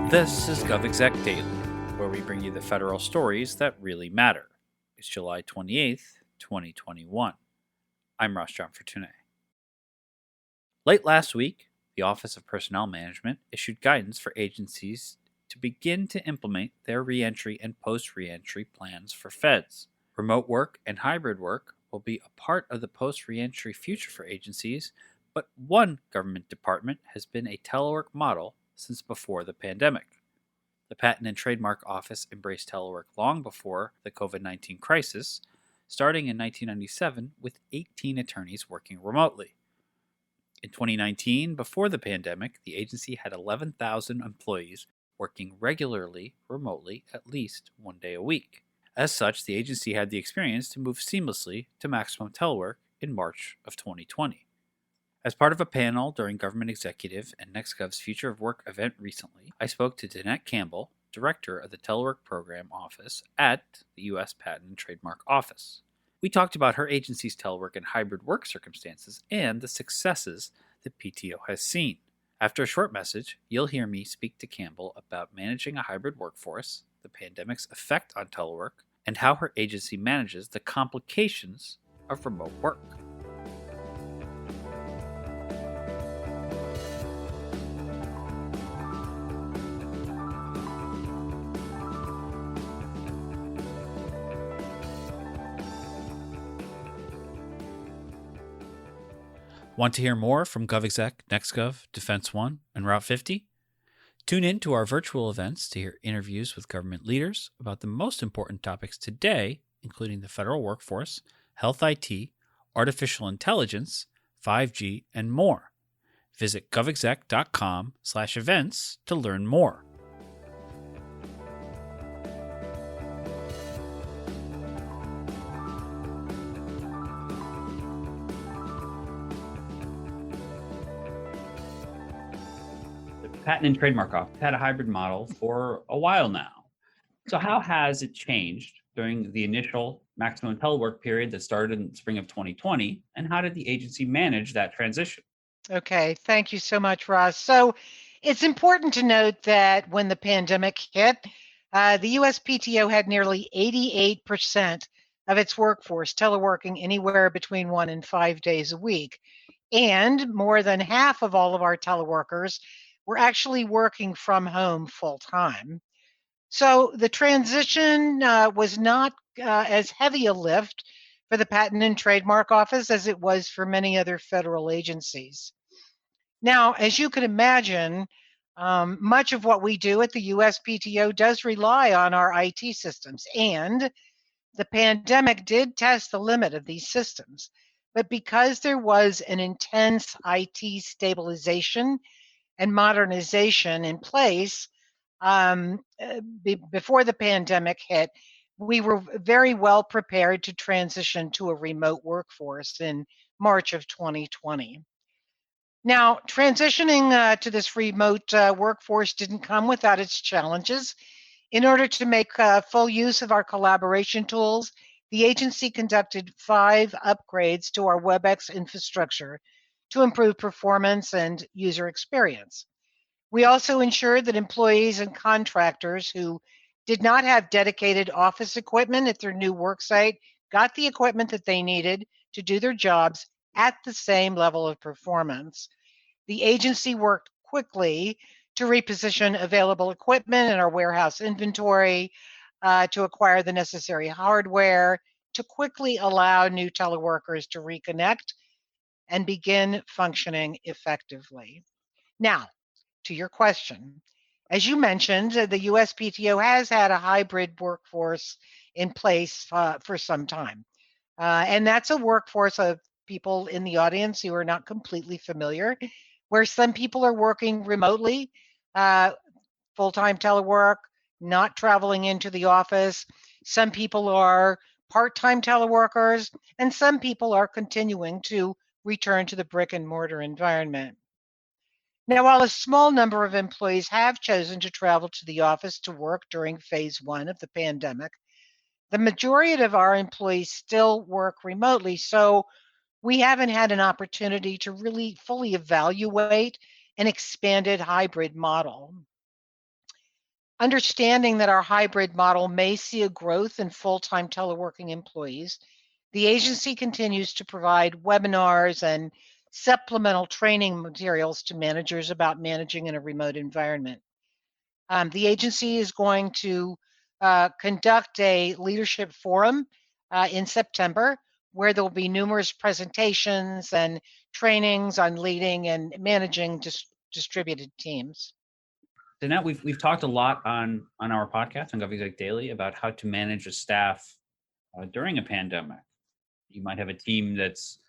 This is GovExec Daily, where we bring you the federal stories that really matter. It's July 28th, 2021. I'm Ross John Fortuné. Late last week, the Office of Personnel Management issued guidance for agencies to begin to implement their reentry and post-reentry plans for feds. Remote work and hybrid work will be a part of the post-reentry future for agencies, but one government department has been a telework model since before the pandemic. The Patent and Trademark Office embraced telework long before the COVID-19 crisis, starting in 1997 with 18 attorneys working remotely. In 2019, before the pandemic, the agency had 11,000 employees working regularly remotely at least one day a week. As such, the agency had the experience to move seamlessly to maximum telework in March of 2020. As part of a panel during Government Executive and Nextgov's Future of Work event recently, I spoke to Danette Campbell, Director of the Telework Program Office at the U.S. Patent and Trademark Office. We talked about her agency's telework and hybrid work circumstances and the successes that PTO has seen. After a short message, you'll hear me speak to Campbell about managing a hybrid workforce, the pandemic's effect on telework, and how her agency manages the complications of remote work. Want to hear more from GovExec, Nextgov, Defense One, and Route 50? Tune in to our virtual events to hear interviews with government leaders about the most important topics today, including the federal workforce, health IT, artificial intelligence, 5G, and more. Visit govexec.com/events to learn more. Patent and Trademark Office had a hybrid model for a while now. So how has it changed during the initial maximum telework period that started in the spring of 2020, and how did the agency manage that transition? Okay, thank you so much, Ross. So it's important to note that when the pandemic hit, the USPTO had nearly 88% of its workforce teleworking anywhere between 1 and 5 days a week. And more than half of all of our teleworkers were actually working from home full time. So the transition was not as heavy a lift for the Patent and Trademark Office as it was for many other federal agencies. Now, as you can imagine, much of what we do at the USPTO does rely on our IT systems, and the pandemic did test the limit of these systems. But because there was an intense IT stabilization and modernization in place before the pandemic hit, we were very well prepared to transition to a remote workforce in March of 2020. Now, transitioning to this remote workforce didn't come without its challenges. In order to make full use of our collaboration tools, the agency conducted 5 upgrades to our WebEx infrastructure to improve performance and user experience. We also ensured that employees and contractors who did not have dedicated office equipment at their new worksite got the equipment that they needed to do their jobs at the same level of performance. The agency worked quickly to reposition available equipment in our warehouse inventory, to acquire the necessary hardware, to quickly allow new teleworkers to reconnect and begin functioning effectively. Now, to your question, as you mentioned, the USPTO has had a hybrid workforce in place for some time. And that's a workforce of people in the audience who are not completely familiar, where some people are working remotely, full-time telework, not traveling into the office. Some people are part-time teleworkers, and some people are continuing to return to the brick and mortar environment. Now, while a small number of employees have chosen to travel to the office to work during phase 1 of the pandemic, the majority of our employees still work remotely, so we haven't had an opportunity to really fully evaluate an expanded hybrid model. Understanding that our hybrid model may see a growth in full-time teleworking employees, the agency continues to provide webinars and supplemental training materials to managers about managing in a remote environment. The agency is going to conduct a leadership forum in September, where there will be numerous presentations and trainings on leading and managing distributed teams. Danette, we've talked a lot on our podcast on GovExec Daily about how to manage a staff during a pandemic. You might have a team that's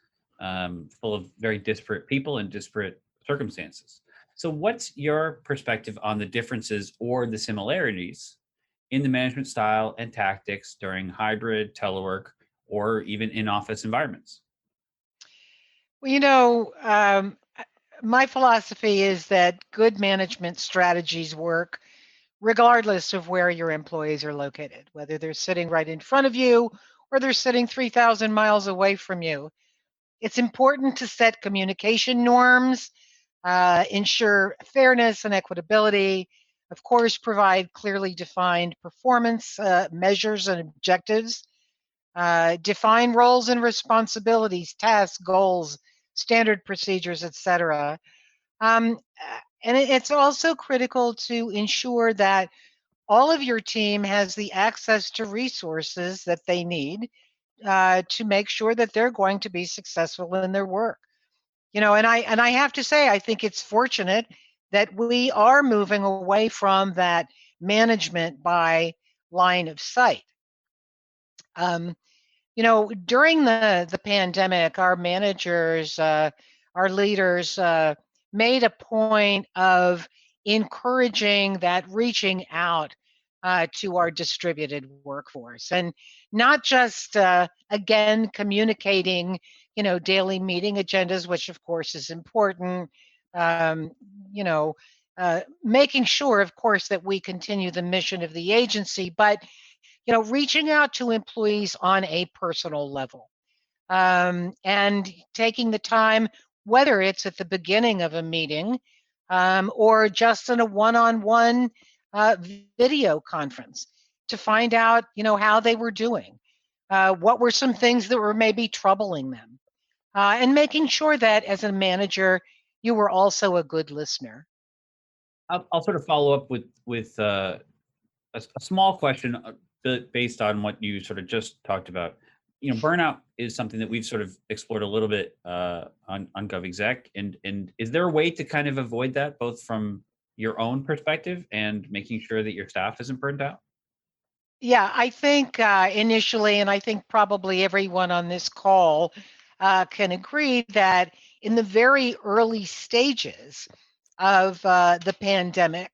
full of very disparate people and disparate circumstances. So, what's your perspective on the differences or the similarities in the management style and tactics during hybrid, telework, or even in-office environments? Well, my philosophy is that good management strategies work regardless of where your employees are located, whether they're sitting right in front of you or they're sitting 3,000 miles away from you. It's important to set communication norms, ensure fairness and equitability, of course, provide clearly defined performance measures and objectives, define roles and responsibilities, tasks, goals, standard procedures, etc. And it's also critical to ensure that all of your team has the access to resources that they need to make sure that they're going to be successful in their work. And I have to say, I think it's fortunate that we are moving away from that management by line of sight. During the pandemic, our managers, our leaders made a point of encouraging that reaching out to our distributed workforce, and not just again communicating, daily meeting agendas, which of course is important. Um, you know, Making sure, of course, that we continue the mission of the agency, but reaching out to employees on a personal level, and taking the time, whether it's at the beginning of a meeting or just in a one-on-one video conference, to find out, how they were doing, what were some things that were maybe troubling them, and making sure that as a manager, you were also a good listener. I'll sort of follow up with a small question based on what you sort of just talked about. Burnout is something that we've sort of explored a little bit on GovExec, and is there a way to kind of avoid that, both from your own perspective and making sure that your staff isn't burned out? Yeah, I think initially, and I think probably everyone on this call can agree that in the very early stages of the pandemic,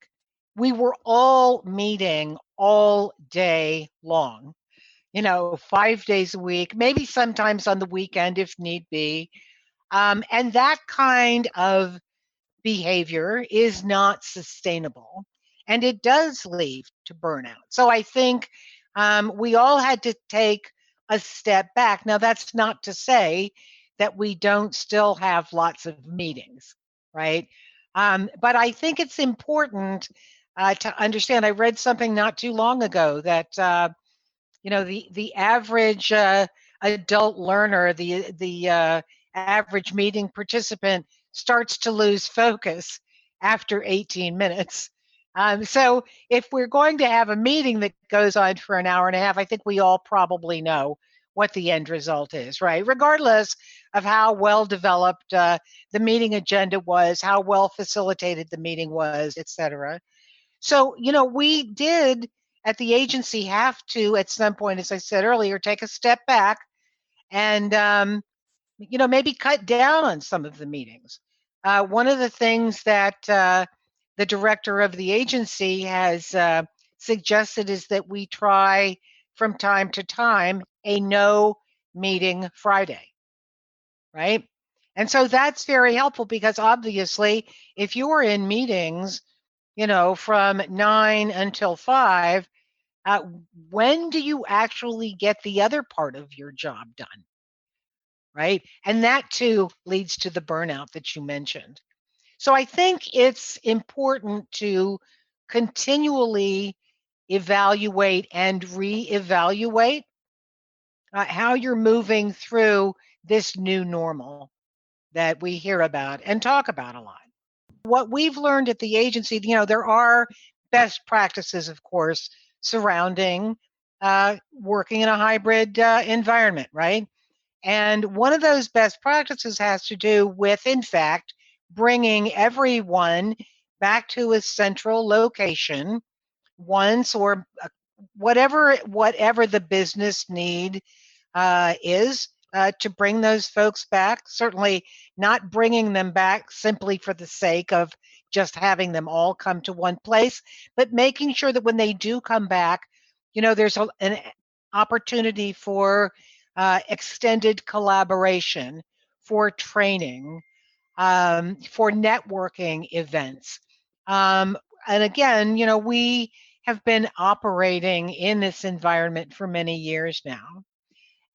we were all meeting all day long, 5 days a week, maybe sometimes on the weekend if need be. And that kind of behavior is not sustainable, and it does lead to burnout. So I think we all had to take a step back. Now, that's not to say that we don't still have lots of meetings, right? But I think it's important to understand. I read something not too long ago that the average adult learner, the average meeting participant starts to lose focus after 18 minutes. So if we're going to have a meeting that goes on for an hour and a half, I think we all probably know what the end result is, right? Regardless of how well developed the meeting agenda was, how well facilitated the meeting was, et cetera. So, we did at the agency have to, at some point, as I said earlier, take a step back and, maybe cut down on some of the meetings. One of the things that the director of the agency has suggested is that we try from time to time a no meeting Friday, right? And so that's very helpful because obviously, if you are in meetings, from 9 until 5, uh, when do you actually get the other part of your job done, right? And that too leads to the burnout that you mentioned. So I think it's important to continually evaluate and reevaluate how you're moving through this new normal that we hear about and talk about a lot. What we've learned at the agency, there are best practices, of course, surrounding working in a hybrid environment, right? And one of those best practices has to do with, in fact, bringing everyone back to a central location once, or whatever the business need is, to bring those folks back. Certainly not bringing them back simply for the sake of just having them all come to one place, but making sure that when they do come back, there's an opportunity for extended collaboration, for training, for networking events. And again, we have been operating in this environment for many years now,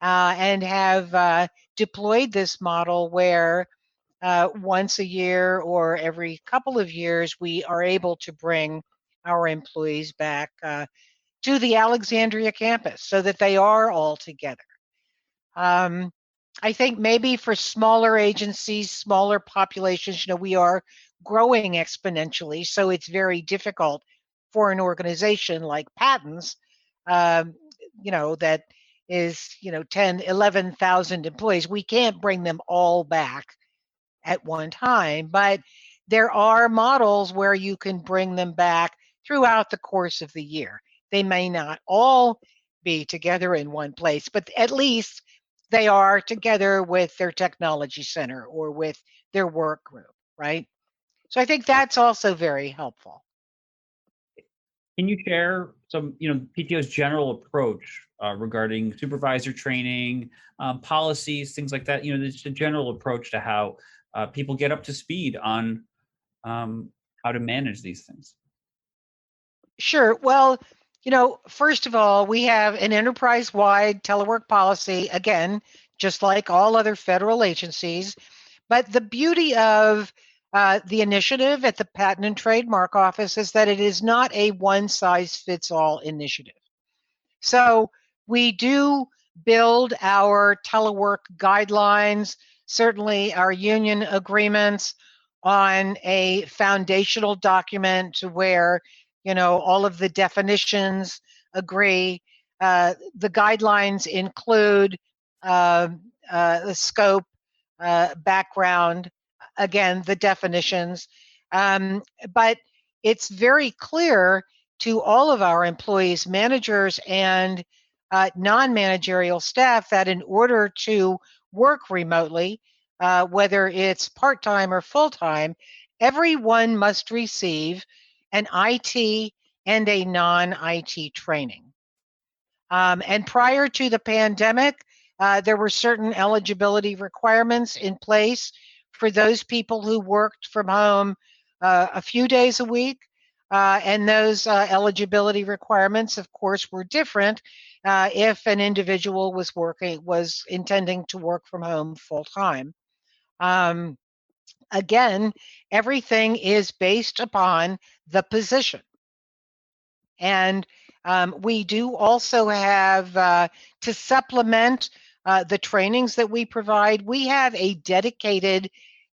and have deployed this model where once a year or every couple of years, we are able to bring our employees back to the Alexandria campus so that they are all together. I think maybe for smaller agencies, smaller populations, we are growing exponentially, so it's very difficult for an organization like Patents, that is, 10, 11,000 employees. We can't bring them all back at one time, but there are models where you can bring them back throughout the course of the year. They may not all be together in one place, but at least they are together with their technology center or with their work group, right? So I think that's also very helpful. Can you share some, PTO's general approach regarding supervisor training, policies, things like that? Just a general approach to how people get up to speed on how to manage these things. Sure. Well, first of all, we have an enterprise-wide telework policy, again, just like all other federal agencies. But the beauty of the initiative at the Patent and Trademark Office is that it is not a one-size-fits-all initiative. So we do build our telework guidelines, certainly our union agreements, on a foundational document where, all of the definitions agree. The guidelines include the scope, background, again, the definitions. But it's very clear to all of our employees, managers, and non-managerial staff that in order to work remotely, whether it's part-time or full-time, everyone must receive an IT and a non-IT training. And prior to the pandemic, there were certain eligibility requirements in place for those people who worked from home a few days a week. And those eligibility requirements, of course, were different if an individual was intending to work from home full time. Again, everything is based upon the position. And we do also have, to supplement the trainings that we provide, we have a dedicated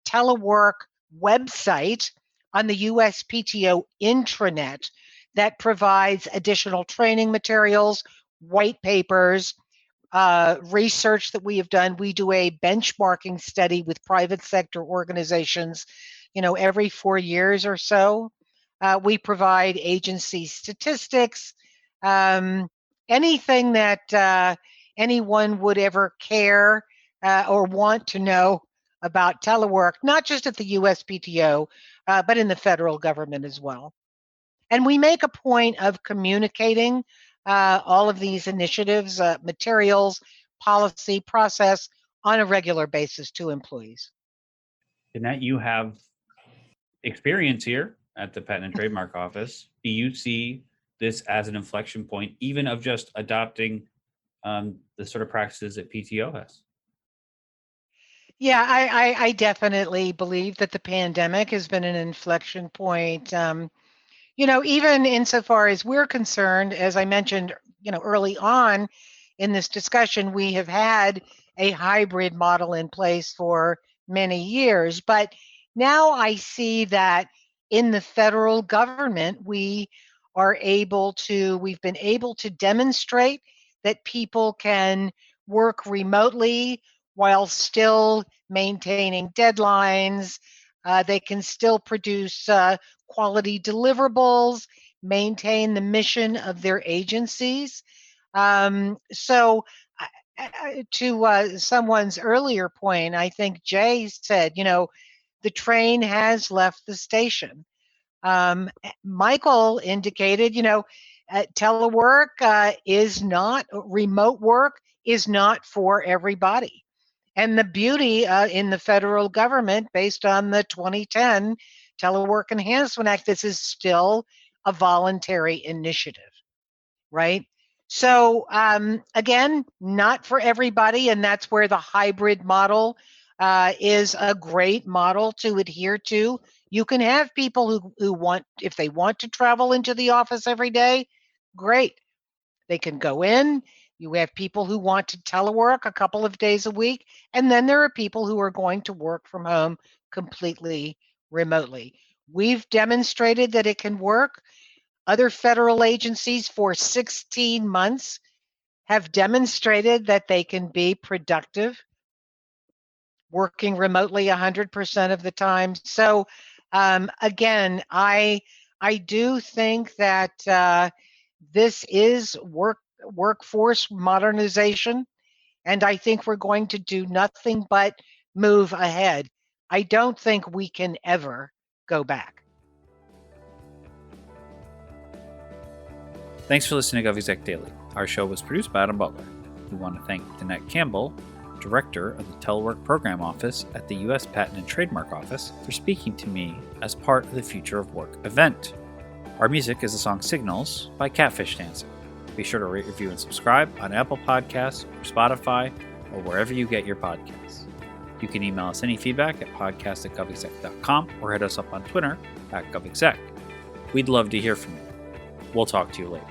telework website on the USPTO intranet that provides additional training materials, white papers, research that we have done. We do a benchmarking study with private sector organizations, every 4 years or so. We provide agency statistics, anything that anyone would ever care or want to know about telework, not just at the USPTO, but in the federal government as well. And we make a point of communicating all of these initiatives, materials, policy, process on a regular basis to employees. Danette, you have experience here at the Patent and Trademark Office. Do you see this as an inflection point, even of just adopting the sort of practices that PTO has? Yeah, I definitely believe that the pandemic has been an inflection point. Even insofar as we're concerned, as I mentioned, early on in this discussion, we have had a hybrid model in place for many years. But now I see that in the federal government, we've been able to demonstrate that people can work remotely while still maintaining deadlines. They can still produce quality deliverables, maintain the mission of their agencies. So, to someone's earlier point, I think Jay said, the train has left the station. Michael indicated, telework remote work is not for everybody. And the beauty in the federal government, based on the 2010 Telework Enhancement Act, this is still a voluntary initiative, right? So again, not for everybody, and that's where the hybrid model is a great model to adhere to. You can have people who want, if they want to travel into the office every day, great. They can go in. You have people who want to telework a couple of days a week, and then there are people who are going to work from home completely remotely. We've demonstrated that it can work. Other federal agencies for 16 months have demonstrated that they can be productive working remotely 100% of the time. So again, I do think that this is workforce modernization, and I think we're going to do nothing but move ahead. I don't think we can ever go back. Thanks for listening to GovExec Daily. Our show was produced by Adam Butler. We want to thank Danette Campbell, Director of the Telework Program Office at the U.S. Patent and Trademark Office, for speaking to me as part of the Future of Work event. Our music is the song Signals by Catfish Dancing. Be sure to rate, review, and subscribe on Apple Podcasts or Spotify or wherever you get your podcasts. You can email us any feedback at podcast@govexec.com or hit us up on Twitter @govexec. We'd love to hear from you. We'll talk to you later.